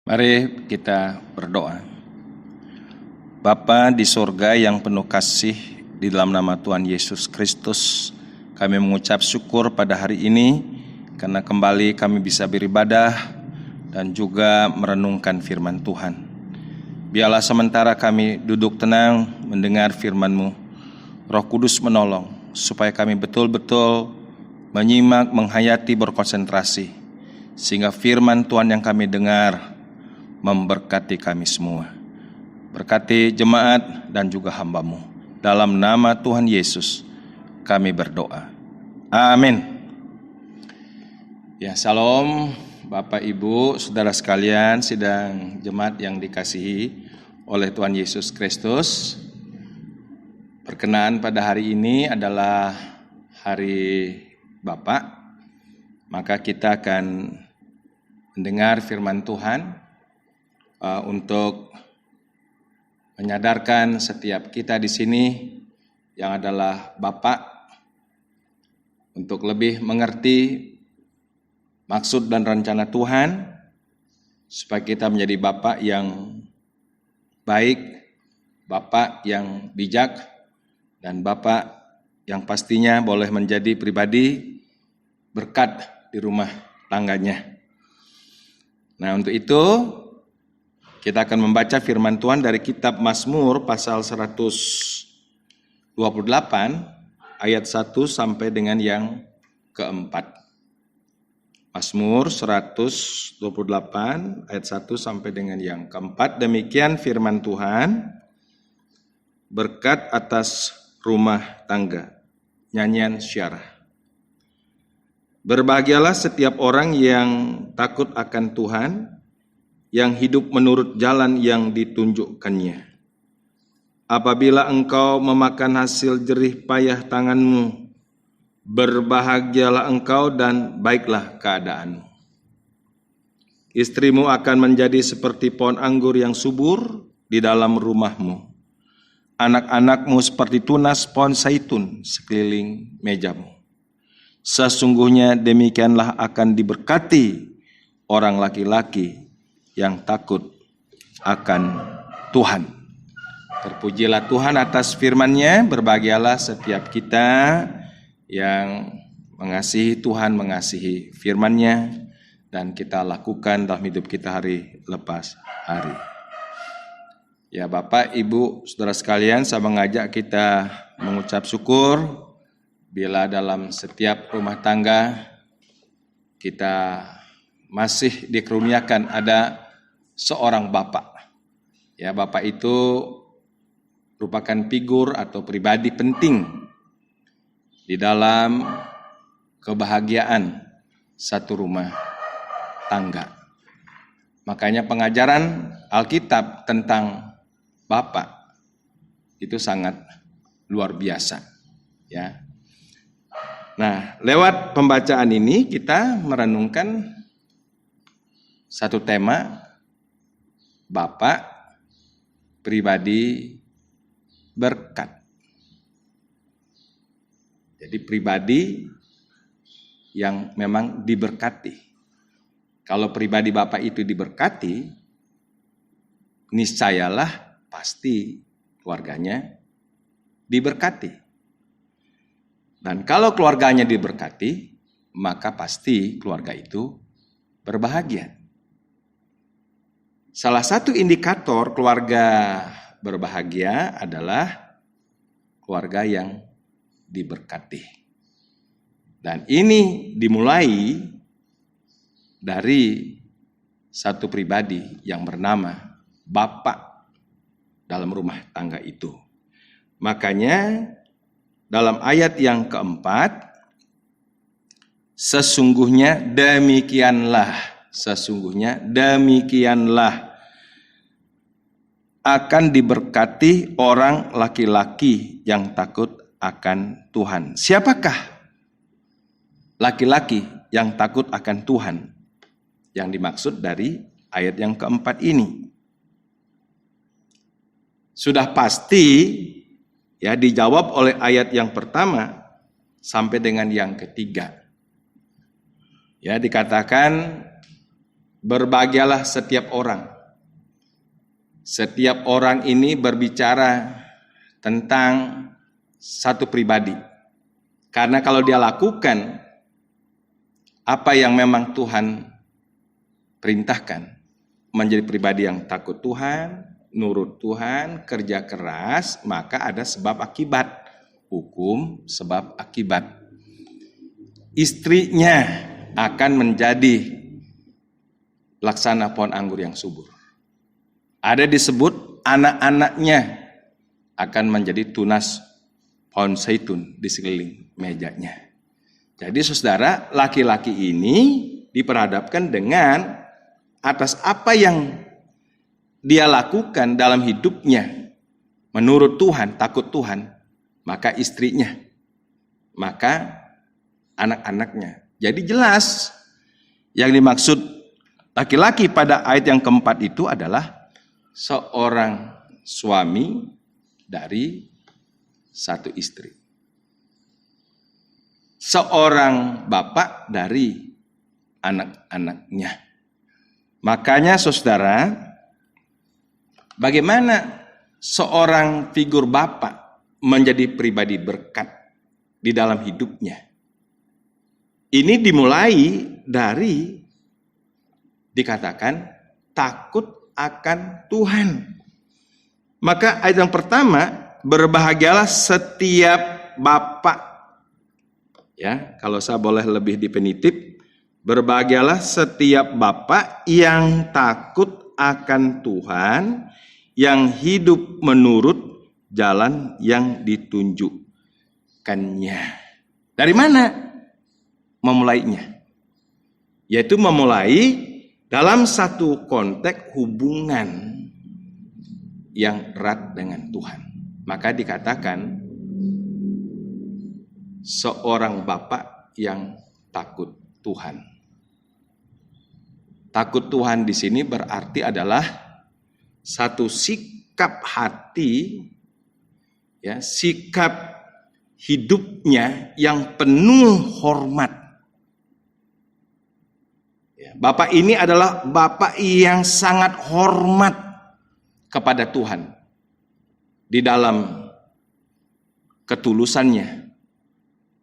Mari kita berdoa. Bapa di sorga yang penuh kasih, di dalam nama Tuhan Yesus Kristus, kami mengucap syukur pada hari ini karena kembali kami bisa beribadah dan juga merenungkan firman Tuhan. Biarlah sementara kami duduk tenang mendengar firman-Mu, Roh Kudus menolong supaya kami betul-betul menyimak, menghayati, berkonsentrasi, sehingga firman Tuhan yang kami dengar memberkati kami semua. Berkati jemaat dan juga hamba-Mu. Dalam nama Tuhan Yesus kami berdoa. Amin. Ya, salam Bapak Ibu, saudara sekalian, sidang jemaat yang dikasihi oleh Tuhan Yesus Kristus. Berkenaan pada hari ini adalah hari Bapak, maka kita akan mendengar firman Tuhan untuk menyadarkan setiap kita di sini yang adalah Bapak untuk lebih mengerti maksud dan rencana Tuhan, supaya kita menjadi Bapak yang baik, Bapak yang bijak, dan Bapak yang pastinya boleh menjadi pribadi berkat di rumah tangganya. Nah, untuk itu kita akan membaca firman Tuhan dari kitab Mazmur pasal 128 ayat 1 sampai dengan yang keempat. Mazmur 128 ayat 1 sampai dengan yang keempat. Demikian firman Tuhan, berkat atas rumah tangga. Nyanyian syarah. Berbahagialah setiap orang yang takut akan Tuhan, yang hidup menurut jalan yang ditunjukkannya. Apabila engkau memakan hasil jerih payah tanganmu, berbahagialah engkau dan baiklah keadaanmu. Istrimu akan menjadi seperti pohon anggur yang subur di dalam rumahmu. Anak-anakmu seperti tunas pohon zaitun sekeliling mejamu. Sesungguhnya demikianlah akan diberkati orang laki-laki yang takut akan Tuhan. Terpujilah Tuhan atas firman-Nya. Berbahagialah setiap kita yang mengasihi Tuhan, mengasihi firman-Nya, dan kita lakukan dalam hidup kita hari lepas hari. Ya, Bapak, Ibu, saudara sekalian, saya mengajak kita mengucap syukur bila dalam setiap rumah tangga kita masih dikaruniakan ada seorang bapak. Ya, bapak itu merupakan figur atau pribadi penting di dalam kebahagiaan satu rumah tangga. Makanya pengajaran Alkitab tentang bapak itu sangat luar biasa, ya. Nah, lewat pembacaan ini kita merenungkan satu tema, Bapak pribadi berkat. Jadi pribadi yang memang diberkati. Kalau pribadi Bapak itu diberkati, niscayalah pasti keluarganya diberkati. Dan kalau keluarganya diberkati, maka pasti keluarga itu berbahagia. Salah satu indikator keluarga berbahagia adalah keluarga yang diberkati. Dan ini dimulai dari satu pribadi yang bernama Bapak dalam rumah tangga itu. Makanya dalam ayat yang keempat, sesungguhnya demikianlah akan diberkati orang laki-laki yang takut akan Tuhan. Siapakah laki-laki yang takut akan Tuhan yang dimaksud dari ayat yang keempat ini? Sudah pasti ya dijawab oleh ayat yang pertama sampai dengan yang ketiga. Ya, dikatakan Berbahagialah setiap orang. Setiap orang ini berbicara tentang satu pribadi. Karena kalau dia lakukan apa yang memang Tuhan perintahkan, menjadi pribadi yang takut Tuhan, nurut Tuhan, kerja keras, maka ada sebab akibat. Hukum sebab akibat. Istrinya akan menjadi laksana pohon anggur yang subur. Ada disebut anak-anaknya akan menjadi tunas pohon zaitun di sekeliling mejanya. Jadi saudara, laki-laki ini diperhadapkan dengan atas apa yang dia lakukan dalam hidupnya menurut Tuhan, takut Tuhan, maka istrinya, maka anak-anaknya. Jadi jelas yang dimaksud laki-laki pada ayat yang keempat itu adalah seorang suami dari satu istri. Seorang bapak dari anak-anaknya. Makanya saudara, bagaimana seorang figur bapak menjadi pribadi berkat di dalam hidupnya? Ini dimulai dari dikatakan takut akan Tuhan. Maka ayat yang pertama, berbahagialah setiap bapak. Ya, kalau saya boleh lebih definitif, berbahagialah setiap bapak yang takut akan Tuhan, yang hidup menurut jalan yang ditunjukkannya. Dari mana memulainya? Yaitu memulai dalam satu konteks hubungan yang erat dengan Tuhan. Maka dikatakan seorang bapak yang takut Tuhan. Takut Tuhan di sini berarti adalah satu sikap hati, ya, sikap hidupnya yang penuh hormat. Bapak ini adalah bapak yang sangat hormat kepada Tuhan di dalam ketulusannya,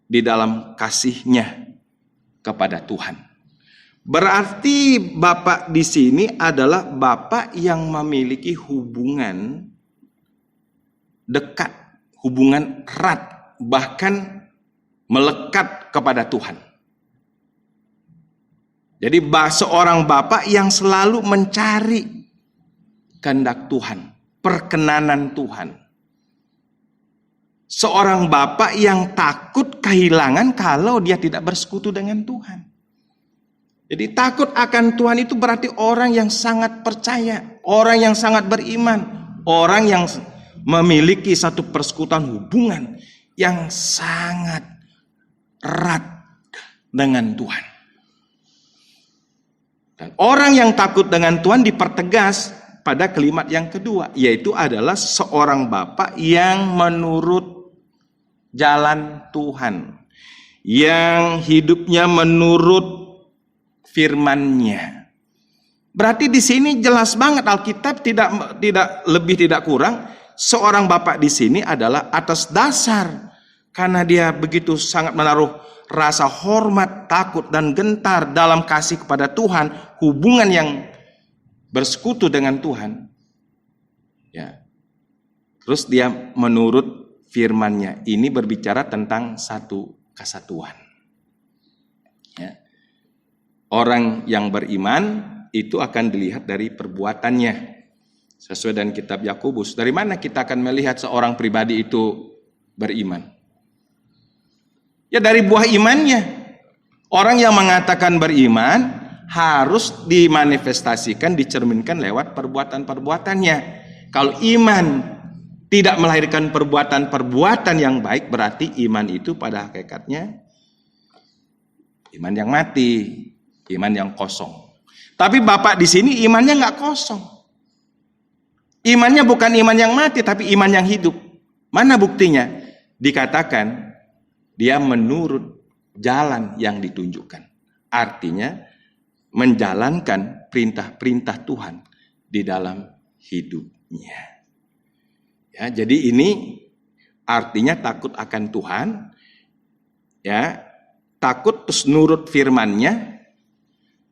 di dalam kasihnya kepada Tuhan. Berarti bapak di sini adalah bapak yang memiliki hubungan dekat, hubungan erat, bahkan melekat kepada Tuhan. Jadi seorang bapak yang selalu mencari kehendak Tuhan, perkenanan Tuhan. Seorang bapak yang takut kehilangan kalau dia tidak bersekutu dengan Tuhan. Jadi takut akan Tuhan itu berarti orang yang sangat percaya, orang yang sangat beriman, orang yang memiliki satu persekutuan hubungan yang sangat erat dengan Tuhan. Dan orang yang takut dengan Tuhan dipertegas pada kalimat yang kedua, yaitu adalah seorang bapak yang menurut jalan Tuhan, yang hidupnya menurut firman-Nya. Berarti di sini jelas banget Alkitab tidak lebih tidak kurang, seorang bapak di sini adalah atas dasar karena dia begitu sangat menaruh rasa hormat, takut, dan gentar dalam kasih kepada Tuhan, hubungan yang bersekutu dengan Tuhan. Ya. Terus dia menurut firman-Nya. Ini berbicara tentang satu kesatuan. Ya. Orang yang beriman itu akan dilihat dari perbuatannya. Sesuai dengan kitab Yakobus. Dari mana kita akan melihat seorang pribadi itu beriman? Ya dari buah imannya. Orang yang mengatakan beriman harus dimanifestasikan, dicerminkan lewat perbuatan-perbuatannya. Kalau iman tidak melahirkan perbuatan-perbuatan yang baik, berarti iman itu pada hakikatnya iman yang mati, iman yang kosong. Tapi bapak di sini imannya nggak kosong. Imannya bukan iman yang mati, tapi iman yang hidup. Mana buktinya? Dikatakan dia menurut jalan yang ditunjukkan. Artinya menjalankan perintah-perintah Tuhan di dalam hidupnya. Ya, jadi ini artinya takut akan Tuhan, ya, takut terus nurut firman-Nya.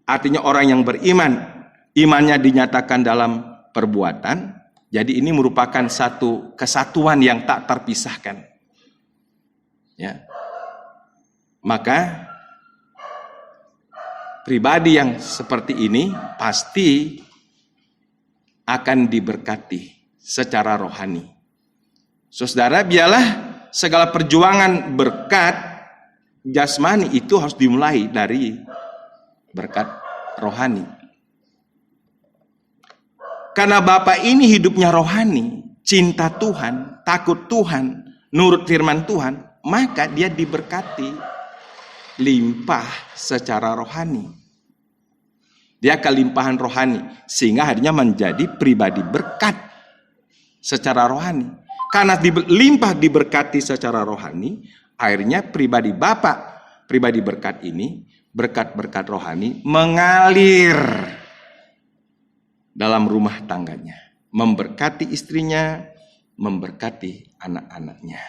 Artinya orang yang beriman, imannya dinyatakan dalam perbuatan. Jadi ini merupakan satu kesatuan yang tak terpisahkan. Ya. Maka pribadi yang seperti ini pasti akan diberkati secara rohani. Saudara, biarlah segala perjuangan berkat jasmani itu harus dimulai dari berkat rohani. Karena Bapak ini hidupnya rohani, cinta Tuhan, takut Tuhan, nurut firman Tuhan, maka dia diberkati limpah secara rohani. Dia kelimpahan rohani, sehingga akhirnya menjadi pribadi berkat secara rohani. Karena limpah diberkati secara rohani, akhirnya pribadi Bapak, pribadi berkat ini, berkat-berkat rohani mengalir dalam rumah tangganya. Memberkati istrinya, memberkati anak-anaknya.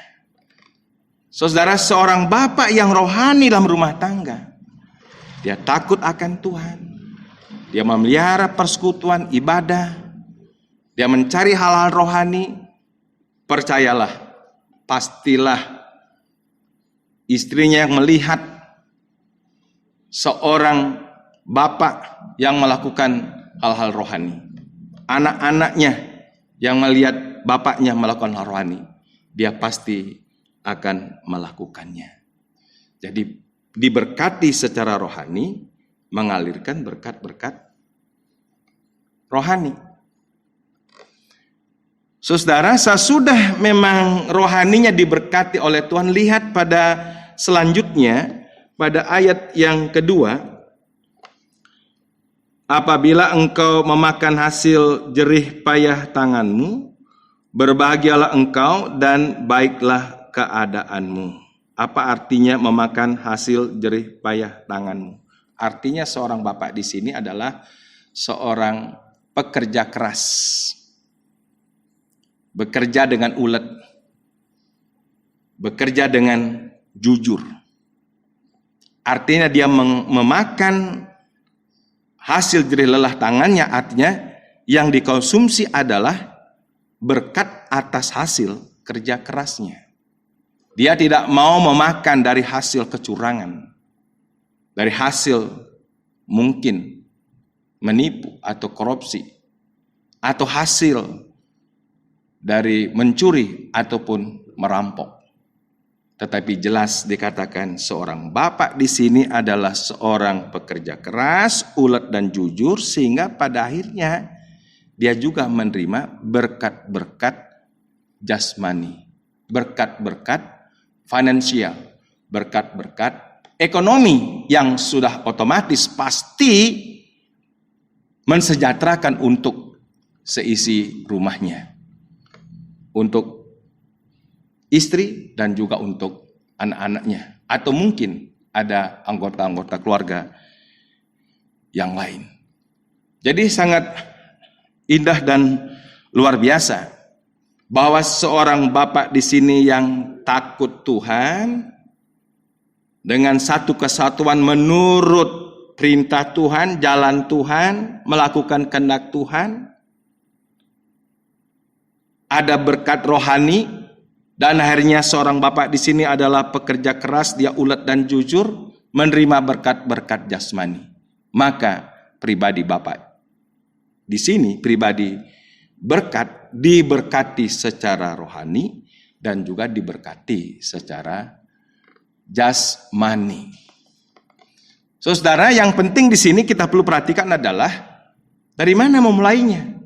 Saudara, seorang bapak yang rohani dalam rumah tangga, dia takut akan Tuhan. Dia memelihara persekutuan ibadah. Dia mencari hal-hal rohani. Percayalah, pastilah istrinya yang melihat seorang bapak yang melakukan hal-hal rohani. Anak-anaknya yang melihat bapaknya melakukan hal rohani, dia pasti akan melakukannya. Jadi diberkati secara rohani, mengalirkan berkat-berkat rohani. Saudara, sesudah memang rohaninya diberkati oleh Tuhan, lihat pada selanjutnya, pada ayat yang kedua, apabila engkau memakan hasil jerih payah tanganmu, berbahagialah engkau dan baiklah keadaanmu. Apa artinya memakan hasil jerih payah tanganmu? Artinya seorang bapak di sini adalah seorang pekerja keras. Bekerja dengan ulet, bekerja dengan jujur. Artinya dia memakan hasil jerih lelah tangannya, artinya yang dikonsumsi adalah berkat atas hasil kerja kerasnya. Dia tidak mau memakan dari hasil kecurangan, dari hasil mungkin menipu atau korupsi, atau hasil dari mencuri ataupun merampok. Tetapi jelas dikatakan seorang bapak di sini adalah seorang pekerja keras, ulet dan jujur, sehingga pada akhirnya dia juga menerima berkat-berkat jasmani, berkat-berkat finansial, berkat-berkat ekonomi yang sudah otomatis pasti mensejahterakan untuk seisi rumahnya, untuk istri dan juga untuk anak-anaknya, atau mungkin ada anggota-anggota keluarga yang lain. Jadi sangat indah dan luar biasa bahwa seorang bapak di sini yang takut Tuhan dengan satu kesatuan menurut perintah Tuhan, jalan Tuhan, melakukan kehendak Tuhan, ada berkat rohani, dan akhirnya seorang bapak di sini adalah pekerja keras, dia ulet dan jujur, menerima berkat-berkat jasmani. Maka pribadi bapak di sini, pribadi berkat, diberkati secara rohani dan juga diberkati secara jasmani. Saudara, yang penting di sini kita perlu perhatikan adalah dari mana memulainya.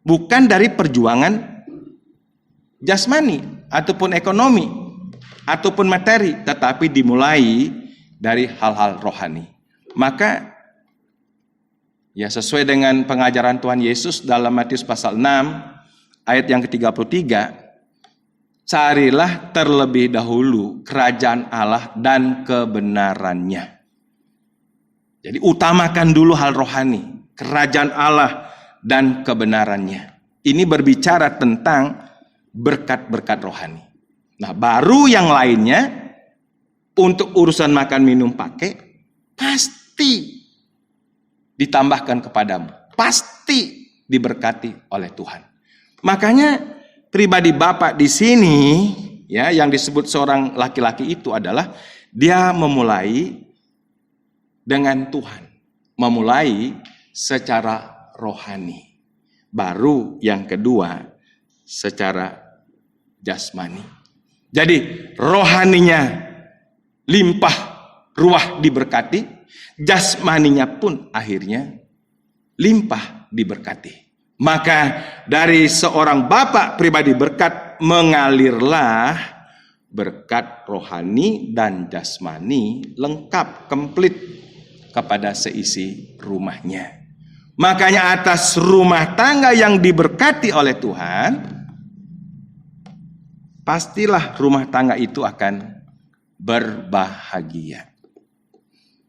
Bukan dari perjuangan jasmani ataupun ekonomi ataupun materi, tetapi dimulai dari hal-hal rohani. Maka ya sesuai dengan pengajaran Tuhan Yesus dalam Matius pasal 6 ayat yang ke-33, carilah terlebih dahulu kerajaan Allah dan kebenarannya. Jadi utamakan dulu hal rohani. kerajaan Allah dan kebenarannya. Ini berbicara tentang berkat-berkat rohani. Nah, baru yang lainnya untuk urusan makan minum pakai pasti ditambahkan kepadamu. Pasti diberkati oleh Tuhan. Makanya pribadi Bapak di sini ya yang disebut seorang laki-laki itu adalah dia memulai dengan Tuhan. Memulai secara rohani. Baru yang kedua secara jasmani. Jadi rohaninya limpah ruah diberkati, jasmaninya pun akhirnya limpah diberkati. Maka dari seorang bapak pribadi berkat mengalirlah berkat rohani dan jasmani lengkap, komplit kepada seisi rumahnya. Makanya atas rumah tangga yang diberkati oleh Tuhan, pastilah rumah tangga itu akan berbahagia.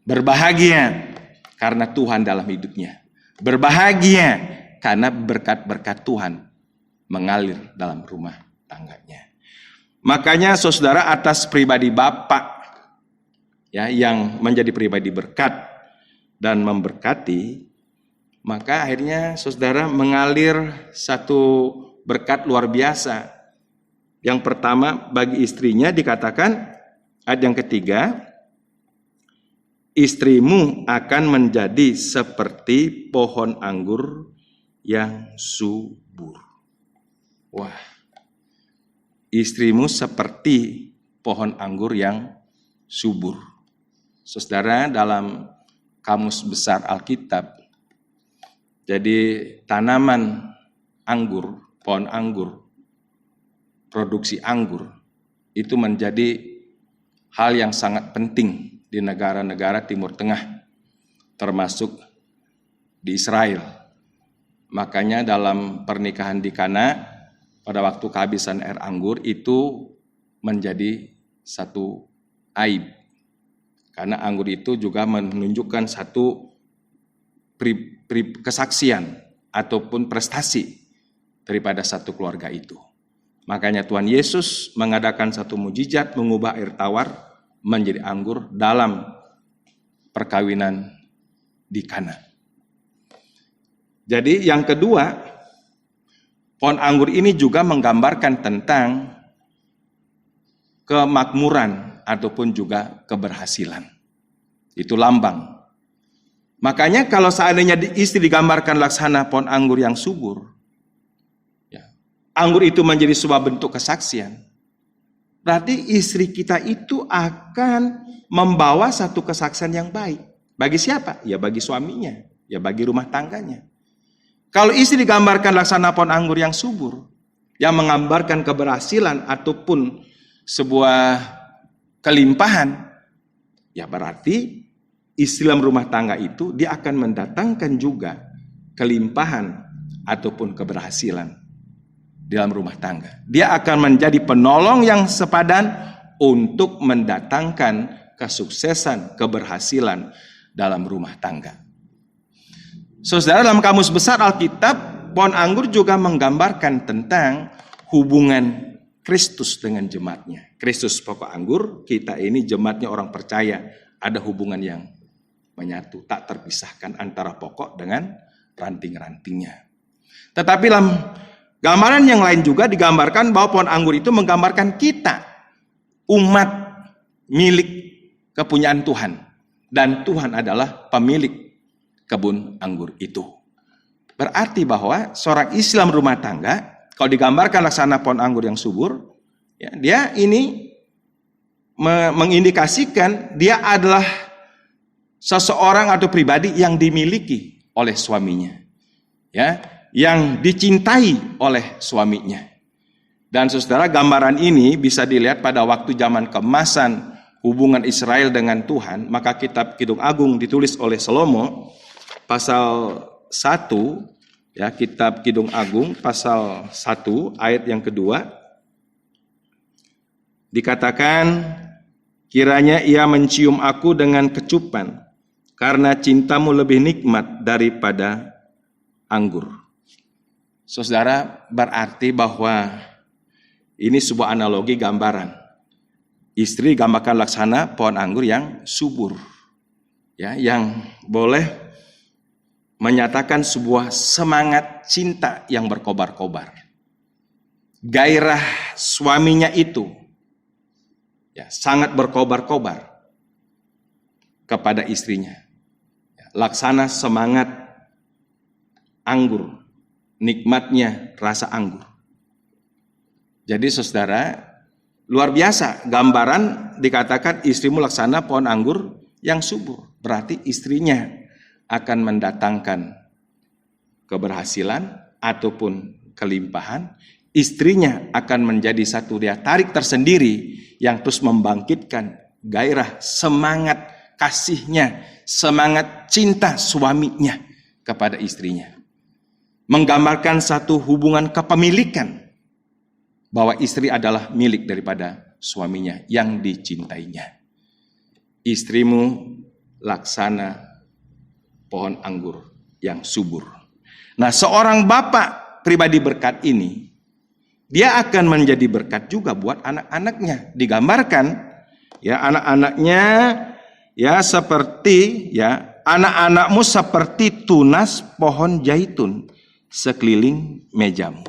Berbahagia karena Tuhan dalam hidupnya. Berbahagia karena berkat-berkat Tuhan mengalir dalam rumah tangganya. Makanya saudara, atas pribadi Bapak ya yang menjadi pribadi berkat dan memberkati, maka akhirnya saudara mengalir satu berkat luar biasa. Yang pertama bagi istrinya dikatakan ayat yang ketiga, istrimu akan menjadi seperti pohon anggur yang subur. Wah, istrimu seperti pohon anggur yang subur. Saudara, dalam Kamus Besar Alkitab, jadi tanaman anggur, pohon anggur, produksi anggur, itu menjadi hal yang sangat penting di negara-negara Timur Tengah, termasuk di Israel. Makanya dalam pernikahan di Kana, pada waktu kehabisan air anggur itu menjadi satu aib. Karena anggur itu juga menunjukkan satu kesaksian ataupun prestasi daripada satu keluarga itu. Makanya Tuhan Yesus mengadakan satu mujizat mengubah air tawar menjadi anggur dalam perkawinan di Kana. Jadi yang kedua, pohon anggur ini juga menggambarkan tentang kemakmuran ataupun juga keberhasilan. Itu lambang. Makanya kalau seandainya istri digambarkan laksana pohon anggur yang subur, ya, anggur itu menjadi sebuah bentuk kesaksian. Berarti istri kita itu akan membawa satu kesaksian yang baik. Bagi siapa? Ya bagi suaminya, ya bagi rumah tangganya. Kalau istri digambarkan laksana pohon anggur yang subur, yang menggambarkan keberhasilan ataupun sebuah kelimpahan, ya berarti istri dalam rumah tangga itu dia akan mendatangkan juga kelimpahan ataupun keberhasilan dalam rumah tangga. Dia akan menjadi penolong yang sepadan untuk mendatangkan kesuksesan, keberhasilan dalam rumah tangga. Saudara, dalam Kamus Besar Alkitab, pohon anggur juga menggambarkan tentang hubungan Kristus dengan jemaatnya. Kristus pokok anggur, kita ini jemaatnya orang percaya, ada hubungan yang menyatu, tak terpisahkan antara pokok dengan ranting-rantingnya. Tetapi dalam gambaran yang lain juga digambarkan bahwa pohon anggur itu menggambarkan kita, umat milik kepunyaan Tuhan. Dan Tuhan adalah pemilik kebun anggur itu. Berarti bahwa seorang Islam rumah tangga, kalau digambarkan laksana pohon anggur yang subur, ya, dia ini mengindikasikan dia adalah seseorang atau pribadi yang dimiliki oleh suaminya, ya, yang dicintai oleh suaminya. Dan saudara, gambaran ini bisa dilihat pada waktu zaman keemasan hubungan Israel dengan Tuhan. Maka kitab Kidung Agung ditulis oleh Salomo pasal 1, ya, kitab Kidung Agung pasal 1 ayat yang kedua, dikatakan, kiranya ia mencium aku dengan kecupan, karena cintamu lebih nikmat daripada anggur. Saudara, berarti bahwa ini sebuah analogi gambaran. Istri gambarkan laksana pohon anggur yang subur, ya, yang boleh menyatakan sebuah semangat cinta yang berkobar-kobar. Gairah suaminya itu, ya, sangat berkobar-kobar kepada istrinya. Laksana semangat anggur, nikmatnya rasa anggur. Jadi saudara, luar biasa gambaran dikatakan istrimu laksana pohon anggur yang subur. Berarti istrinya akan mendatangkan keberhasilan ataupun kelimpahan. Istrinya akan menjadi satu daya tarik tersendiri yang terus membangkitkan gairah semangat kasihnya, semangat cinta suaminya kepada istrinya. Menggambarkan satu hubungan kepemilikan, bahwa istri adalah milik daripada suaminya yang dicintainya. Istrimu laksana pohon anggur yang subur. Nah, seorang bapak pribadi berkat ini, dia akan menjadi berkat juga buat anak-anaknya. Digambarkan, ya, anak-anaknya, ya, seperti, ya, anak-anakmu seperti tunas pohon zaitun sekeliling mejamu.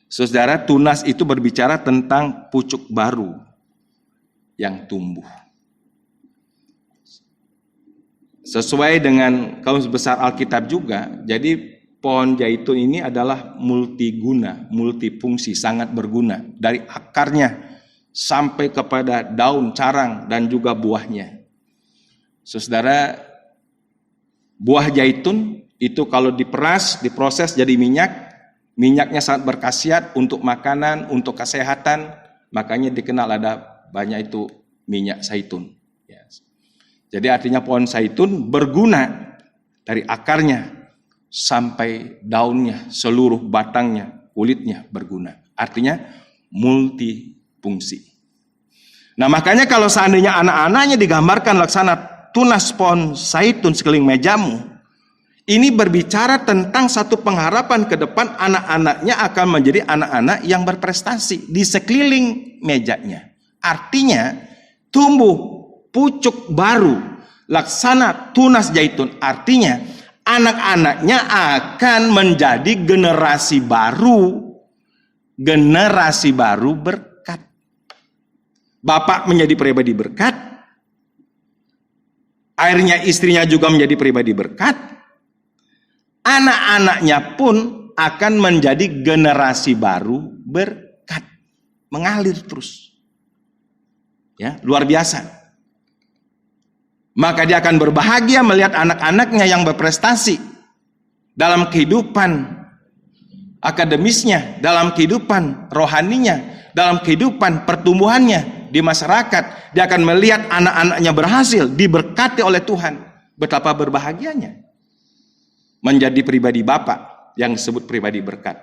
Saudara, tunas itu berbicara tentang pucuk baru yang tumbuh. Sesuai dengan Kamus Besar Alkitab juga, jadi pohon zaitun ini adalah multiguna, multifungsi, sangat berguna. Dari akarnya sampai kepada daun, carang, dan juga buahnya. Saudara, buah zaitun itu kalau diperas, diproses jadi minyak, minyaknya sangat berkhasiat untuk makanan, untuk kesehatan, makanya dikenal ada banyak itu minyak zaitun. Jadi artinya pohon zaitun berguna dari akarnya sampai daunnya, seluruh batangnya, kulitnya berguna. Artinya multifungsi. Nah, makanya kalau seandainya anak-anaknya digambarkan laksana tunas pohon zaitun sekeliling mejamu, ini berbicara tentang satu pengharapan ke depan anak-anaknya akan menjadi anak-anak yang berprestasi di sekeliling mejanya. Artinya tumbuh pucuk baru laksana tunas zaitun. Artinya anak-anaknya akan menjadi generasi baru berkat. Bapak menjadi pribadi berkat, akhirnya istrinya juga menjadi pribadi berkat. Anak-anaknya pun akan menjadi generasi baru berkat, mengalir terus. Ya, luar biasa. Maka dia akan berbahagia melihat anak-anaknya yang berprestasi dalam kehidupan akademisnya, dalam kehidupan rohaninya, dalam kehidupan pertumbuhannya di masyarakat. Dia akan melihat anak-anaknya berhasil, diberkati oleh Tuhan. Betapa berbahagianya menjadi pribadi bapak yang disebut pribadi berkat.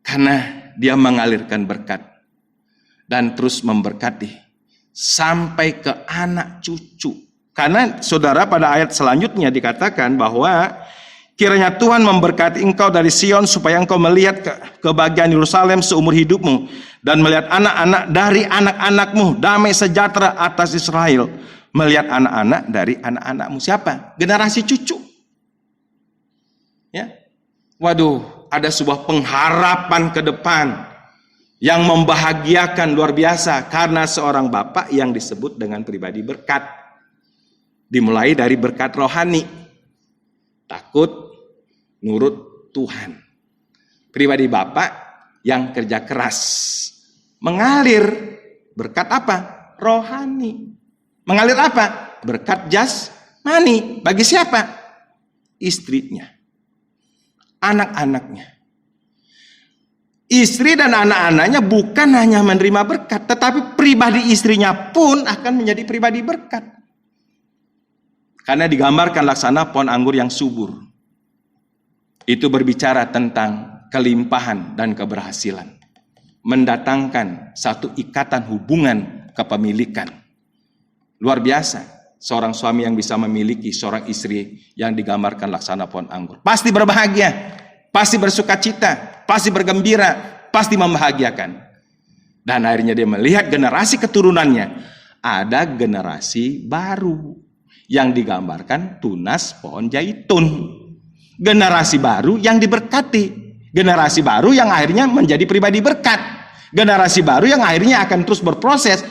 Karena dia mengalirkan berkat dan terus memberkati sampai ke anak cucu. Karena saudara, pada ayat selanjutnya dikatakan bahwa kiranya Tuhan memberkati engkau dari Sion supaya engkau melihat kebahagiaan Yerusalem seumur hidupmu dan melihat anak-anak dari anak-anakmu, damai sejahtera atas Israel. Melihat anak-anak dari anak-anakmu. Siapa? Generasi cucu. Ya. Waduh, ada sebuah pengharapan ke depan yang membahagiakan luar biasa karena seorang bapak yang disebut dengan pribadi berkat. Dimulai dari berkat rohani, takut, nurut Tuhan. Pribadi bapak yang kerja keras, mengalir berkat apa? Rohani. Mengalir apa? Berkat jasmani. Bagi siapa? Istrinya, anak-anaknya. Istri dan anak-anaknya bukan hanya menerima berkat, tetapi pribadi istrinya pun akan menjadi pribadi berkat. Karena digambarkan laksana pohon anggur yang subur. Itu berbicara tentang kelimpahan dan keberhasilan. Mendatangkan satu ikatan hubungan kepemilikan. Luar biasa. seorang suami yang bisa memiliki seorang istri yang digambarkan laksana pohon anggur. Pasti berbahagia, pasti bersuka cita, pasti bergembira, pasti membahagiakan. Dan akhirnya dia melihat generasi keturunannya, ada generasi baru yang digambarkan tunas pohon zaitun. Generasi baru yang diberkati, generasi baru yang akhirnya menjadi pribadi berkat, generasi baru yang akhirnya akan terus berproses,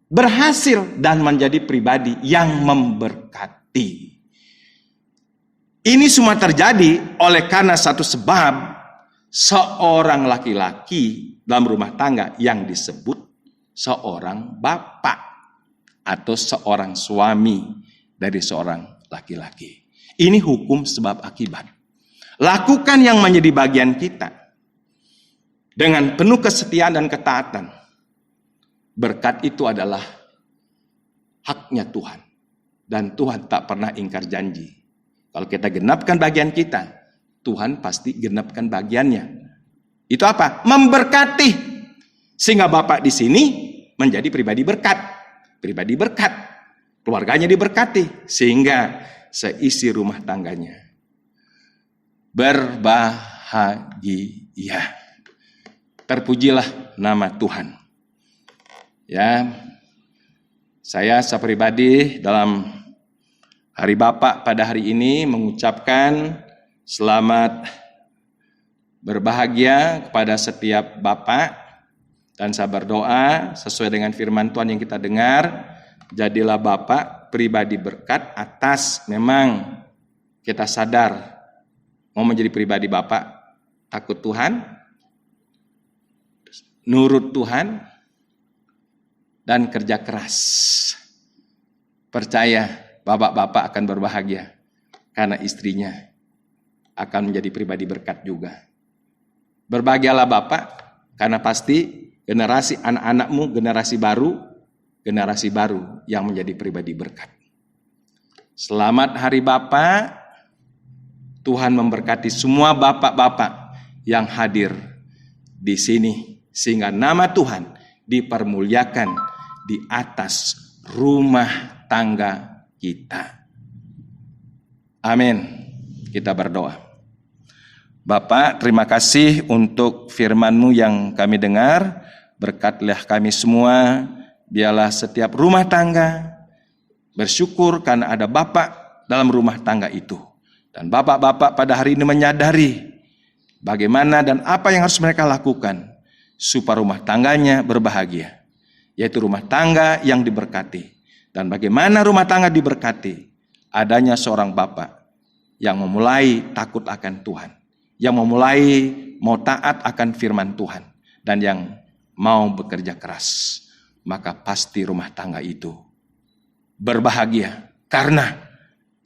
berhasil dan menjadi pribadi yang memberkati. Ini semua terjadi oleh karena satu sebab, seorang laki-laki dalam rumah tangga yang disebut seorang bapak atau seorang suami dari seorang laki-laki. Ini hukum sebab akibat. Lakukan yang menjadi bagian kita dengan penuh kesetiaan dan ketaatan. Berkat itu adalah haknya Tuhan. Dan Tuhan tak pernah ingkar janji. Kalau kita genapkan bagian kita, Tuhan pasti genapkan bagiannya. Itu apa? Memberkati. Sehingga Bapak di sini menjadi pribadi berkat. Pribadi berkat. Keluarganya diberkati. Sehingga seisi rumah tangganya berbahagia. Terpujilah nama Tuhan. Ya, saya sepribadi dalam Hari Bapak pada hari ini mengucapkan selamat berbahagia kepada setiap Bapak, dan saya berdoa sesuai dengan firman Tuhan yang kita dengar, jadilah Bapak pribadi berkat atas memang kita sadar mau menjadi pribadi Bapak takut Tuhan, nurut Tuhan, dan kerja keras. Percaya bapak-bapak akan berbahagia karena istrinya akan menjadi pribadi berkat juga. Berbahagialah Bapak karena pasti generasi anak-anakmu generasi baru yang menjadi pribadi berkat. Selamat Hari Bapak. Tuhan memberkati semua bapak-bapak yang hadir di sini sehingga nama Tuhan dipermuliakan di atas rumah tangga kita. Amin. Kita berdoa. Bapak, terima kasih untuk firman-Mu yang kami dengar. Berkatilah kami semua. Biarlah setiap rumah tangga bersyukur karena ada Bapak dalam rumah tangga itu. Dan bapak-bapak pada hari ini menyadari bagaimana dan apa yang harus mereka lakukan supaya rumah tangganya berbahagia. Yaitu rumah tangga yang diberkati. Dan bagaimana rumah tangga diberkati? Adanya seorang bapak yang memulai takut akan Tuhan. Yang memulai mau taat akan firman Tuhan. Dan yang mau bekerja keras. Maka pasti rumah tangga itu berbahagia. Karena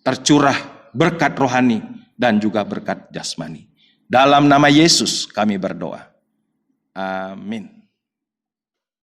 tercurah berkat rohani dan juga berkat jasmani. Dalam nama Yesus kami berdoa. Amin.